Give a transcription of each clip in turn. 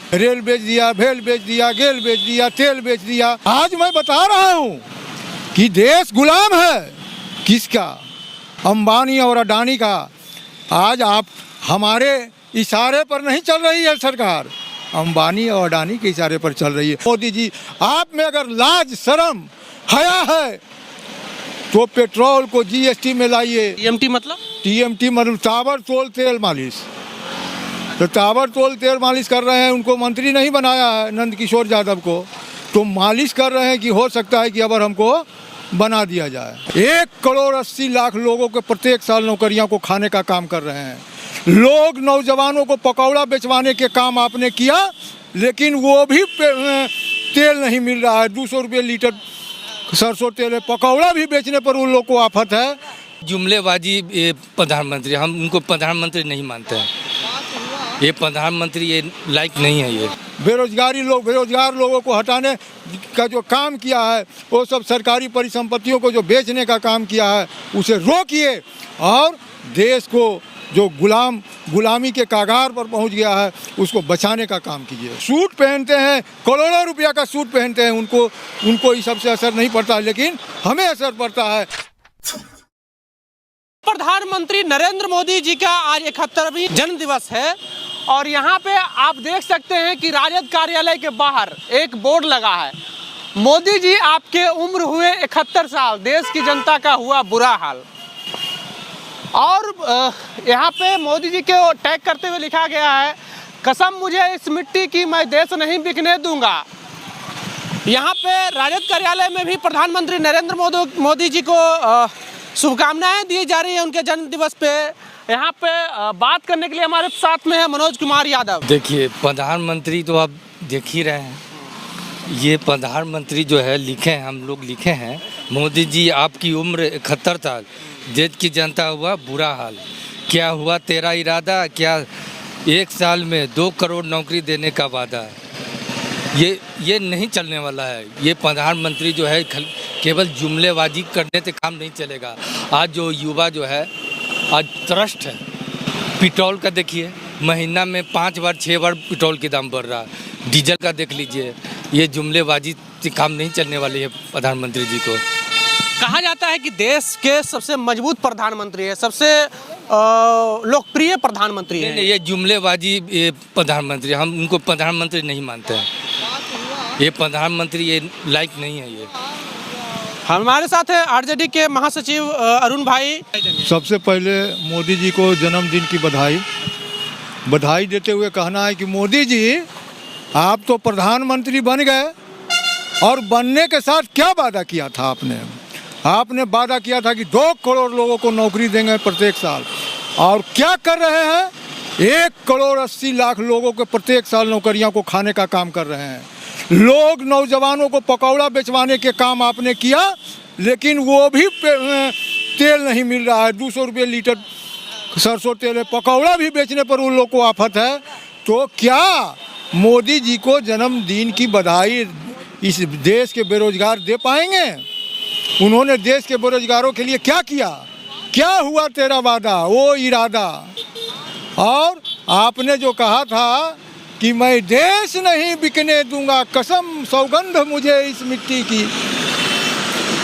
Rail बेच दिया, भेल बेच दिया, गेल बेच दिया, तेल बेच दिया। आज मैं बता रहा हूँ कि देश गुलाम है किसका? अंबानी और अडानी का। आज आप हमारे इशारे पर नहीं चल रही है सरकार, अंबानी और अडानी के इशारे पर चल रही है। मोदी जी, आप में अगर लाज शर्म हया है तो पेट्रोल को जीएसटी में लाइए। टीएमटी मतलब? टीएमटी मतलब टावर तोल तेल मालिश। तो टावर तोल तेल मालिश कर रहे हैं, उनको मंत्री नहीं बनाया है नंद किशोर यादव को, तो मालिश कर रहे हैं कि हो सकता है कि अगर हमको बना दिया जाए। 1,80,00,000 लोगों को प्रत्येक साल नौकरियों को खाने का काम कर रहे हैं। लोग नौजवानों को पकौड़ा बेचवाने के काम आपने किया, लेकिन वो भी तेल नहीं मिल रहा है। 200 रुपये लीटर सरसों तेल है, पकौड़ा भी बेचने पर उन लोग को आफत है। जुमलेबाजी प्रधानमंत्री, हम उनको प्रधानमंत्री नहीं मानते हैं। ये प्रधानमंत्री ये लायक नहीं है। ये बेरोजगार लोगों को हटाने का जो काम किया है, वो सब सरकारी परिसंपत्तियों को जो बेचने का काम किया है उसे रोकिए, और देश को जो गुलामी के कागार पर पहुंच गया है उसको बचाने का काम कीजिए। सूट पहनते हैं, करोड़ों रुपया का सूट पहनते हैं, उनको इस सबसे असर नहीं पड़ता, लेकिन हमें असर पड़ता है। प्रधानमंत्री नरेंद्र मोदी जी का आज 71वां जन्म दिवस है और यहाँ पे आप देख सकते हैं कि राजद कार्यालय के बाहर एक बोर्ड लगा है। मोदी जी आपके उम्र हुए 71 साल, देश की जनता का हुआ बुरा हाल। और यहाँ पे मोदी जी को टैग करते हुए लिखा गया है, कसम मुझे इस मिट्टी की, मैं देश नहीं बिकने दूंगा। यहाँ पे राजद कार्यालय में भी प्रधानमंत्री नरेंद्र मोदी जी को शुभकामनाएं दी जा रही है उनके जन्म दिवस पे। यहाँ पे बात करने के लिए हमारे साथ में है मनोज कुमार यादव। देखिए, प्रधानमंत्री तो आप देख ही रहे हैं, ये प्रधानमंत्री जो है लिखे हैं, हम लोग लिखे हैं, मोदी जी आपकी उम्र 71 साल, देश की जनता हुआ बुरा हाल। क्या हुआ तेरा इरादा, क्या 1 साल में 2 करोड़ नौकरी देने का वादा है? ये नहीं चलने वाला है। ये प्रधानमंत्री जो है केवल जुमलेबाजी करने से काम नहीं चलेगा। आज जो युवा जो है आज त्रस्त है। पेट्रोल का देखिए, महीना में 5 बार 6 बार पेट्रोल के दाम बढ़ रहा है। डीजल का देख लीजिए। ये जुमलेबाजी से काम नहीं चलने वाली है प्रधानमंत्री जी को। कहा जाता है कि देश के सबसे मजबूत प्रधानमंत्री है, सबसे लोकप्रिय प्रधानमंत्री है। ये जुमलेबाजी प्रधानमंत्री, हम उनको प्रधानमंत्री नहीं मानते हैं। ये प्रधानमंत्री ये लायक नहीं है। ये हमारे साथ है आरजेडी के महासचिव अरुण भाई। सबसे पहले मोदी जी को जन्मदिन की बधाई देते हुए कहना है कि मोदी जी, आप तो प्रधानमंत्री बन गए, और बनने के साथ क्या वादा किया था आपने वादा किया था कि 2 करोड़ लोगों को नौकरी देंगे प्रत्येक साल, और क्या कर रहे हैं? 1,80,00,000 लोगों को प्रत्येक साल नौकरियों को खाने का काम कर रहे हैं। लोग नौजवानों को पकौड़ा बेचवाने के काम आपने किया, लेकिन वो भी तेल नहीं मिल रहा है। 200 रुपये लीटर सरसों तेल है, पकौड़ा भी बेचने पर उन लोग को आफत है। तो क्या मोदी जी को जन्मदिन की बधाई इस देश के बेरोजगार दे पाएंगे? उन्होंने देश के बेरोजगारों के लिए क्या किया? क्या हुआ तेरा वादा, वो इरादा? और आपने जो कहा था कि मैं देश नहीं बिकने दूंगा, कसम सौगंध मुझे इस मिट्टी की,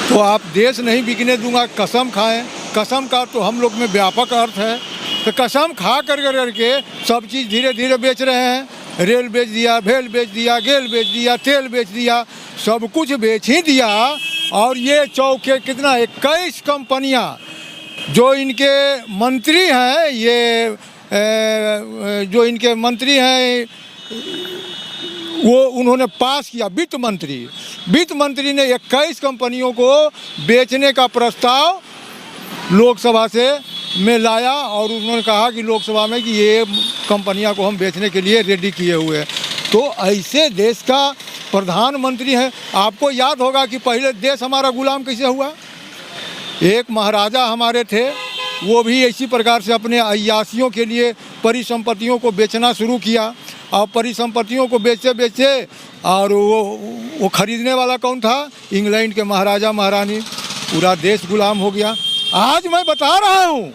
तो आप देश नहीं बिकने दूंगा कसम खाएं। कसम का तो हम लोग में व्यापक अर्थ है। तो कसम खा करके सब चीज़ धीरे धीरे बेच रहे हैं। रेल बेच दिया, भेल बेच दिया, गेल बेच दिया, तेल बेच दिया, सब कुछ बेच ही दिया। और ये चौके कितना 21 कंपनियां जो इनके मंत्री हैं, ये जो इनके मंत्री हैं वो उन्होंने पास किया। वित्त मंत्री ने 21 कंपनियों को बेचने का प्रस्ताव लोकसभा में लाया, और उन्होंने कहा कि लोकसभा में कि ये कंपनियां को हम बेचने के लिए रेडी किए हुए हैं। तो ऐसे देश का प्रधानमंत्री है। आपको याद होगा कि पहले देश हमारा गुलाम कैसे हुआ। एक महाराजा हमारे थे, वो भी इसी प्रकार से अपने अय्यासियों के लिए परिसंपत्तियों को बेचना शुरू किया, और परिसंपत्तियों को बेचे और वो खरीदने वाला कौन था? इंग्लैंड के महाराजा महारानी। पूरा देश गुलाम हो गया। आज मैं बता रहा हूँ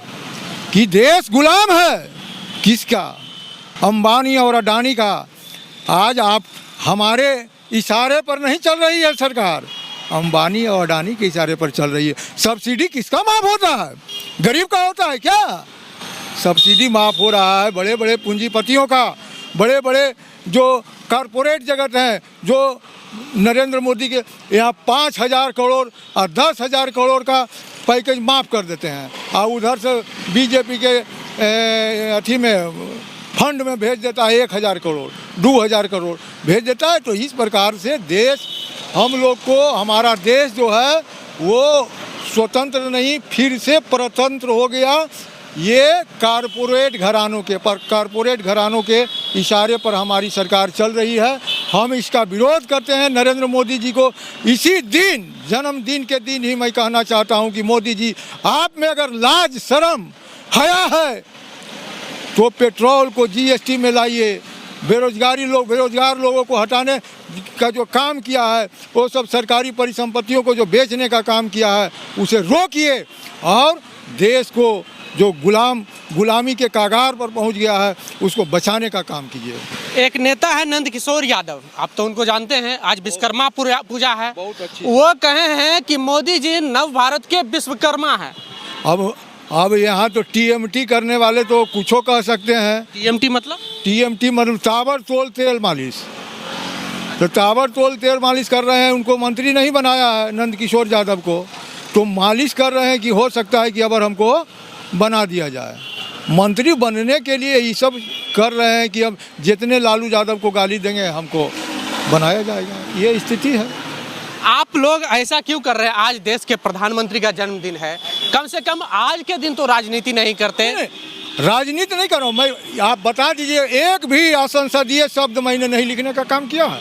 कि देश गुलाम है किसका? अंबानी और अडानी का। आज आप हमारे इशारे पर नहीं चल रही है सरकार, अंबानी और अडानी के इशारे पर चल रही है। सब्सिडी किसका माफ होता है? गरीब का होता है क्या? सब्सिडी माफ हो रहा है बड़े बड़े पूंजीपतियों का, बड़े बड़े जो कारपोरेट जगत हैं, जो नरेंद्र मोदी के यहाँ 5,000 करोड़ और 10,000 करोड़ का पैकेज माफ़ कर देते हैं, और उधर से बीजेपी के अथी में फंड में भेज देता है 1,000 करोड़ 2,000 करोड़ भेज देता है। तो इस प्रकार से देश, हम लोग को, हमारा देश जो है वो स्वतंत्र नहीं, फिर से परतंत्र हो गया। ये कारपोरेट घरानों के इशारे पर हमारी सरकार चल रही है। हम इसका विरोध करते हैं। नरेंद्र मोदी जी को इसी दिन, जन्मदिन के दिन ही मैं कहना चाहता हूं कि मोदी जी, आप में अगर लाज शर्म हया है तो पेट्रोल को जीएसटी में लाइए। बेरोजगार लोगों को हटाने का जो काम किया है, वो सब सरकारी परिसंपत्तियों को जो बेचने का काम किया है उसे रोकिए, और देश को जो गुलामी के कागार पर पहुंच गया है उसको बचाने का काम कीजिए। एक नेता है नंद किशोर यादव, आप तो उनको जानते हैं, आज विश्वकर्मा पूजा है, बहुत अच्छी। वो कहे हैं कि मोदी जी नव भारत के विश्वकर्मा हैं। अब यहाँ तो टीएमटी करने वाले तो कुछो कह सकते हैं। टीएमटी मतलब ताबड़तोड़ तेल मालिश, तो ताबड़तोड़ तेल मालिश कर रहे हैं। उनको मंत्री नहीं बनाया है नंद किशोर यादव को, तो मालिश कर रहे हैं कि हो सकता है कि अगर हमको बना दिया जाए। मंत्री बनने के लिए ये सब कर रहे हैं कि अब जितने लालू यादव को गाली देंगे हमको बनाया जाएगा। ये स्थिति है। आप लोग ऐसा क्यों कर रहे हैं? आज देश के प्रधानमंत्री का जन्मदिन है, कम से कम आज के दिन तो राजनीति नहीं करते। राजनीति नहीं कर रहा हूँ मैं, आप बता दीजिए एक भी असंसदीय शब्द मैंने नहीं लिखने का काम किया है।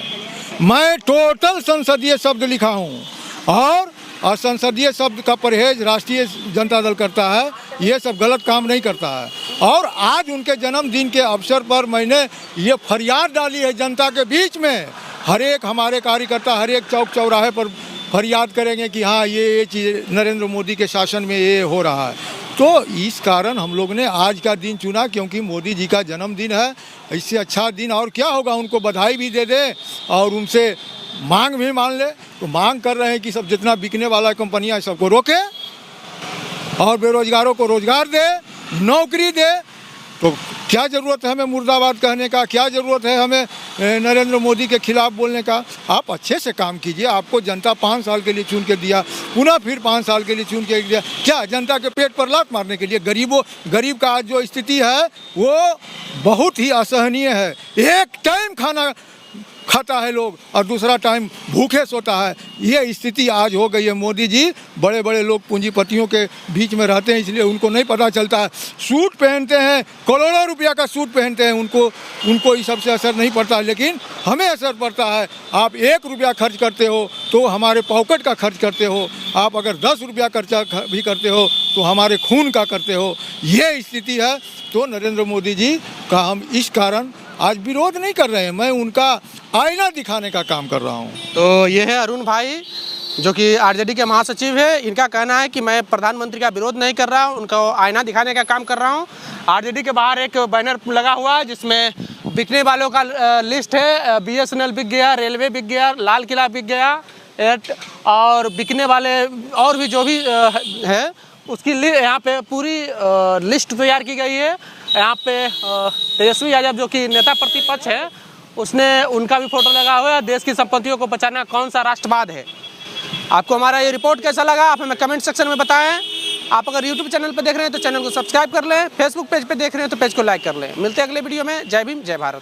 मैं टोटल संसदीय शब्द लिखा हूँ, और असंसदीय शब्द का परहेज राष्ट्रीय जनता दल करता है। ये सब गलत काम नहीं करता है। और आज उनके जन्मदिन के अवसर पर मैंने ये फरियाद डाली है जनता के बीच में। हर एक हमारे कार्यकर्ता हर एक चौक चौराहे पर फरियाद करेंगे कि हाँ ये चीज़ नरेंद्र मोदी के शासन में ये हो रहा है। तो इस कारण हम लोग ने आज का दिन चुना, क्योंकि मोदी जी का जन्मदिन है। इससे अच्छा दिन और क्या होगा? उनको बधाई भी दे दे और उनसे मांग भी मान ले। तो मांग कर रहे हैं कि सब जितना बिकने वाला कंपनियां सबको रोके और बेरोजगारों को रोजगार दे, नौकरी दे। तो क्या ज़रूरत है हमें मुर्दाबाद कहने का? क्या ज़रूरत है हमें नरेंद्र मोदी के खिलाफ बोलने का? आप अच्छे से काम कीजिए। आपको जनता 5 साल के लिए चुन के दिया, पुनः फिर 5 साल के लिए चुन के दिया। क्या जनता के पेट पर लात मारने के लिए? गरीब का आज जो स्थिति है वो बहुत ही असहनीय है। एक टाइम खाना खाता है लोग और दूसरा टाइम भूखे सोता है। ये स्थिति आज हो गई है। मोदी जी बड़े बड़े लोग पूंजीपतियों के बीच में रहते हैं, इसलिए उनको नहीं पता चलता है। सूट पहनते हैं, करोड़ों रुपया का सूट पहनते हैं, उनको इस सबसे असर नहीं पड़ता, लेकिन हमें असर पड़ता है। आप 1 रुपया खर्च करते हो तो हमारे पॉकेट का खर्च करते हो। आप अगर 10 रुपया खर्चा भी करते हो तो हमारे खून का करते हो। ये स्थिति है। तो नरेंद्र मोदी जी का हम इस कारण आज विरोध नहीं कर रहे हैं, मैं उनका आईना दिखाने का काम कर रहा हूं। तो ये है अरुण भाई, जो कि आरजेडी के महासचिव है। इनका कहना है कि मैं प्रधानमंत्री का विरोध नहीं कर रहा हूं, उनका आईना दिखाने का काम कर रहा हूं। आरजेडी के बाहर एक बैनर लगा हुआ है जिसमें बिकने वालों का लिस्ट है। बीएसएनएल बिक गया, रेलवे बिक गया, लाल किला बिक गया, और बिकने वाले और भी जो भी है उसकी यहाँ पे पूरी लिस्ट तैयार की गई है। यहाँ पे तेजस्वी यादव जो कि नेता प्रतिपक्ष है, उसने उनका भी फोटो लगा हुआ है। देश की संपत्तियों को बचाना कौन सा राष्ट्रवाद है? आपको हमारा ये रिपोर्ट कैसा लगा आप हमें कमेंट सेक्शन में बताएं। आप अगर यूट्यूब चैनल पर देख रहे हैं तो चैनल को सब्सक्राइब कर लें, फेसबुक पेज पे देख रहे हैं तो पेज को लाइक कर लें। मिलते हैं अगले वीडियो में। जय भीम, जय भारत।